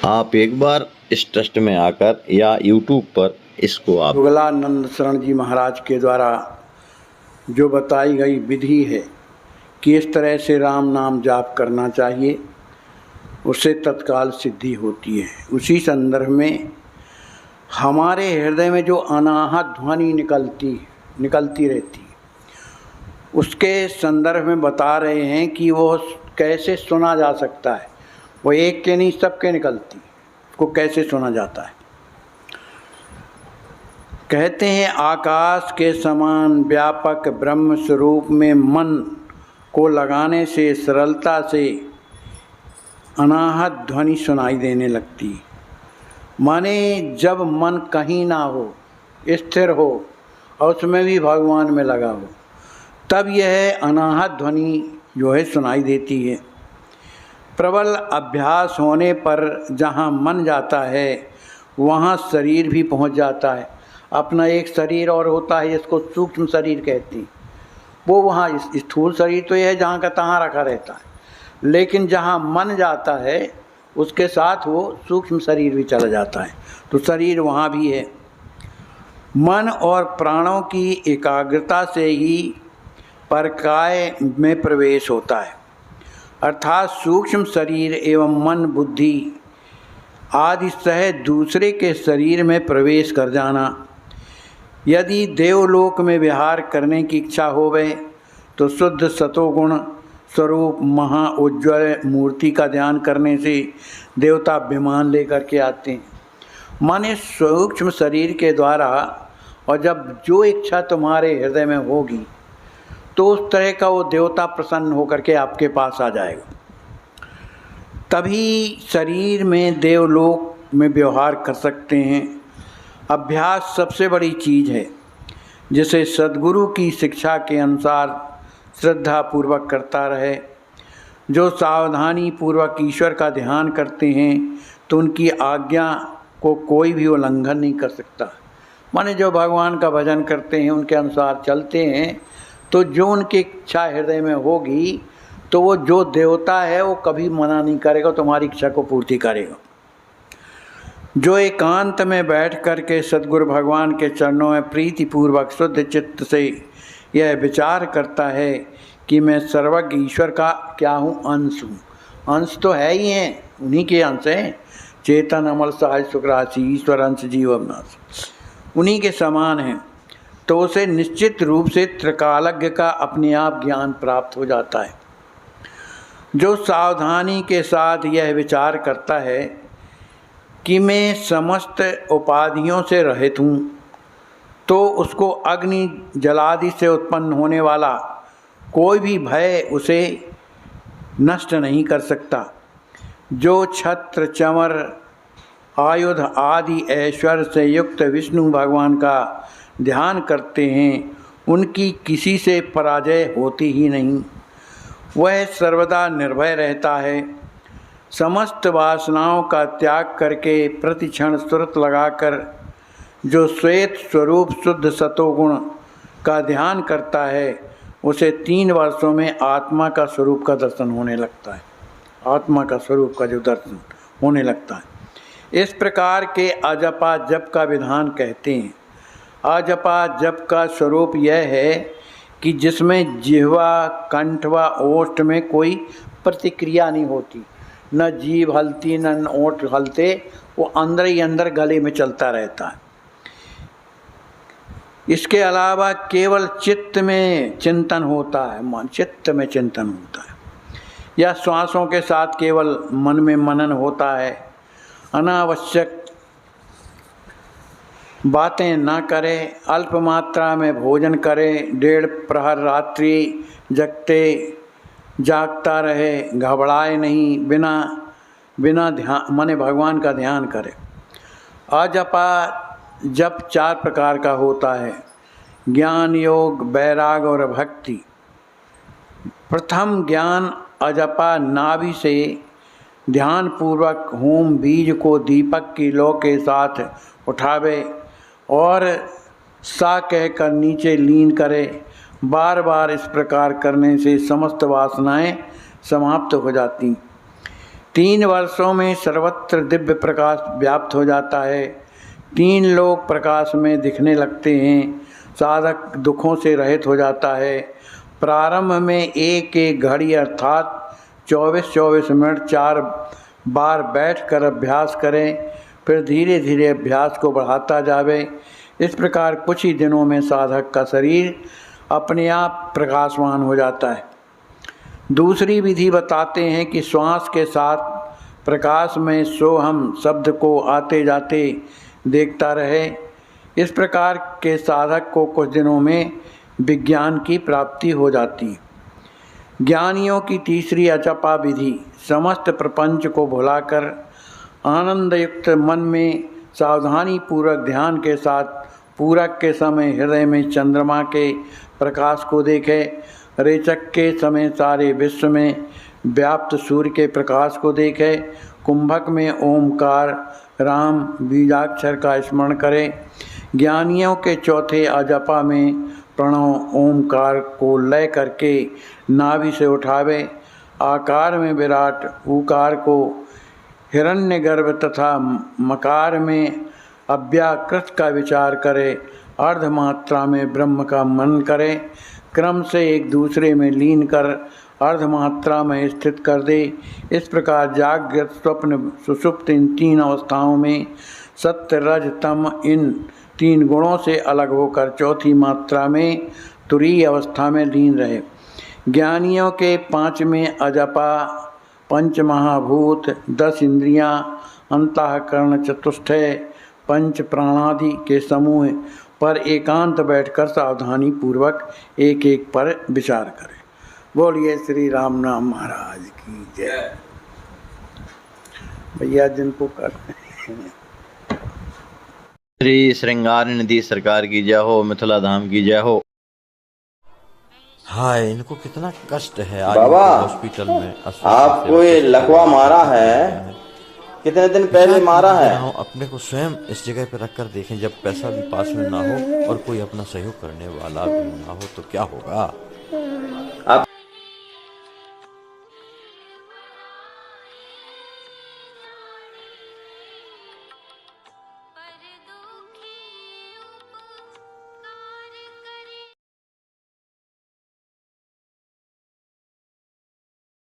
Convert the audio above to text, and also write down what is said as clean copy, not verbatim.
आप एक बार इस ट्रस्ट में आकर या यूट्यूब पर इसको आप युगलानंद शरण जी महाराज के द्वारा जो बताई गई विधि है कि इस तरह से राम नाम जाप करना चाहिए, उससे तत्काल सिद्धि होती है। उसी संदर्भ में हमारे हृदय में जो अनाहत ध्वनि निकलती रहती है, उसके संदर्भ में बता रहे हैं कि वो कैसे सुना जा सकता है। वो एक के नहीं सबके निकलती, उसको कैसे सुना जाता है। कहते हैं आकाश के समान व्यापक ब्रह्म स्वरूप में मन को लगाने से सरलता से अनाहत ध्वनि सुनाई देने लगती। माने जब मन कहीं ना हो, स्थिर हो और उसमें भी भगवान में लगा हो, तब यह अनाहत ध्वनि जो है सुनाई देती है। प्रबल अभ्यास होने पर जहाँ मन जाता है वहाँ शरीर भी पहुँच जाता है। अपना एक शरीर और होता है जिसको सूक्ष्म शरीर कहती, वो वहाँ स्थूल शरीर तो यह है जहाँ का तहाँ रखा रहता है, लेकिन जहाँ मन जाता है उसके साथ वो सूक्ष्म शरीर भी चला जाता है, तो शरीर वहाँ भी है। मन और प्राणों की एकाग्रता से ही परकाय में प्रवेश होता है, अर्थात सूक्ष्म शरीर एवं मन बुद्धि आदि सह दूसरे के शरीर में प्रवेश कर जाना। यदि देवलोक में विहार करने की इच्छा होवे तो शुद्ध सतोगुण स्वरूप महा उज्ज्वल मूर्ति का ध्यान करने से देवता विमान लेकर के आते हैं। माने सूक्ष्म शरीर के द्वारा, और जब जो इच्छा तुम्हारे हृदय में होगी तो उस तरह का वो देवता प्रसन्न होकर के आपके पास आ जाएगा। तभी शरीर में देवलोक में व्यवहार कर सकते हैं। अभ्यास सबसे बड़ी चीज़ है, जिसे सद्गुरु की शिक्षा के अनुसार श्रद्धा पूर्वक करता रहे। जो सावधानी पूर्वक ईश्वर का ध्यान करते हैं तो उनकी आज्ञा को कोई भी उल्लंघन नहीं कर सकता। माने जो भगवान का भजन करते हैं, उनके अनुसार चलते हैं, तो जो उनकी इच्छा हृदय में होगी तो वो जो देवता है वो कभी मना नहीं करेगा, तुम्हारी इच्छा को पूर्ति करेगा। जो एकांत में बैठ कर के सद्गुरु भगवान के चरणों में प्रीति पूर्वक शुद्ध चित्त से यह विचार करता है कि मैं सर्वज्ञ ईश्वर का क्या हूँ, अंश हूँ। अंश तो है ही हैं, उन्हीं के अंश हैं। चेतन अमल सहज सुखराशि ईश्वर अंश जीव अविनाशी, उन्हीं के समान हैं। तो उसे निश्चित रूप से त्रिकालज्ञ का अपने आप ज्ञान प्राप्त हो जाता है। जो सावधानी के साथ यह विचार करता है कि मैं समस्त उपाधियों से रहित हूँ, तो उसको अग्नि जलादि से उत्पन्न होने वाला कोई भी भय उसे नष्ट नहीं कर सकता। जो छत्र चमर आयुध आदि ऐश्वर्य से युक्त विष्णु भगवान का ध्यान करते हैं, उनकी किसी से पराजय होती ही नहीं। वह सर्वदा निर्भय रहता है। समस्त वासनाओं का त्याग करके प्रति क्षण सुरत लगाकर जो श्वेत स्वरूप शुद्ध सतोगुण का ध्यान करता है, उसे 3 वर्षों में आत्मा का स्वरूप का दर्शन होने लगता है। आत्मा का स्वरूप का जो दर्शन होने लगता है। इस प्रकार के अजपा जप का विधान कहते हैं। अजपा जप का स्वरूप यह है कि जिसमें जिह्वा कंठ व ओष्ठ में कोई प्रतिक्रिया नहीं होती, न जीभ हलती न ओठ हलते, वो अंदर ही अंदर गले में चलता रहता है। इसके अलावा केवल चित्त में चिंतन होता है, मन चित्त में चिंतन होता है, या श्वासों के साथ केवल मन में मनन होता है। अनावश्यक बातें ना करें, अल्प मात्रा में भोजन करें, 1.5 प्रहर रात्रि जागता रहे, घबराए नहीं, बिना ध्यान माने भगवान का ध्यान करे। अजपा जप 4 प्रकार का होता है, ज्ञान योग वैराग और भक्ति। प्रथम ज्ञान अजपा नाभि से ध्यान पूर्वक होम बीज को दीपक की लौ के साथ उठावे और सा कहकर नीचे लीन करे। बार बार इस प्रकार करने से समस्त वासनाएं समाप्त हो जाती। 3 वर्षों में सर्वत्र दिव्य प्रकाश व्याप्त हो जाता है। 3 लोक प्रकाश में दिखने लगते हैं। साधक दुखों से रहित हो जाता है। प्रारंभ में एक घड़ी अर्थात 24-24 मिनट 4 बार बैठकर अभ्यास करें, फिर धीरे धीरे अभ्यास को बढ़ाता जावे। इस प्रकार कुछ ही दिनों में साधक का शरीर अपने आप प्रकाशवान हो जाता है। दूसरी विधि बताते हैं कि श्वास के साथ प्रकाश में सोहम शब्द को आते जाते देखता रहे। इस प्रकार के साधक को कुछ दिनों में विज्ञान की प्राप्ति हो जाती है। ज्ञानियों की तीसरी अचपा विधि समस्त प्रपंच को भुलाकर आनंदयुक्त मन में सावधानी पूर्वक ध्यान के साथ पूरक के समय हृदय में चंद्रमा के प्रकाश को देखे, रेचक के समय सारे विश्व में व्याप्त सूर्य के प्रकाश को देखे, कुंभक में ओमकार राम बीजाक्षर का स्मरण करे। ज्ञानियों के चौथे अजपा में प्रणव ओमकार को लय करके नाभि से उठावे, आकार में विराट उकार को हिरण्यगर्भ तथा मकार में अव्याकृत का विचार करे, अर्धमात्रा में ब्रह्म का मनन करे, क्रम से एक दूसरे में लीन कर अर्धमात्रा में स्थित कर दे। इस प्रकार जागृत स्वप्न सुषुप्त इन 3 अवस्थाओं में सत्य रज तम इन 3 गुणों से अलग होकर चौथी मात्रा में तुरीय अवस्था में लीन रहे। ज्ञानियों के 5वें अजपा 5 महाभूत 10 इंद्रियां अंतःकरण चतुष्टय 5 प्राणादि के समूह पर एकांत बैठकर सावधानी पूर्वक एक एक पर विचार करें। बोलिए श्री राम नाम महाराज की जय। भैया जिनको करते हैं श्री श्रृंगार निधि सरकार की जय हो, मिथिला धाम की जय हो। हाय, इनको कितना कष्ट है आज बाबा, हॉस्पिटल में। आपको ये लकवा मारा है, कितने दिन पहले मारा है? अपने को स्वयं इस जगह पे रख कर देखें, जब पैसा भी पास में ना हो और कोई अपना सहयोग करने वाला भी ना हो तो क्या होगा।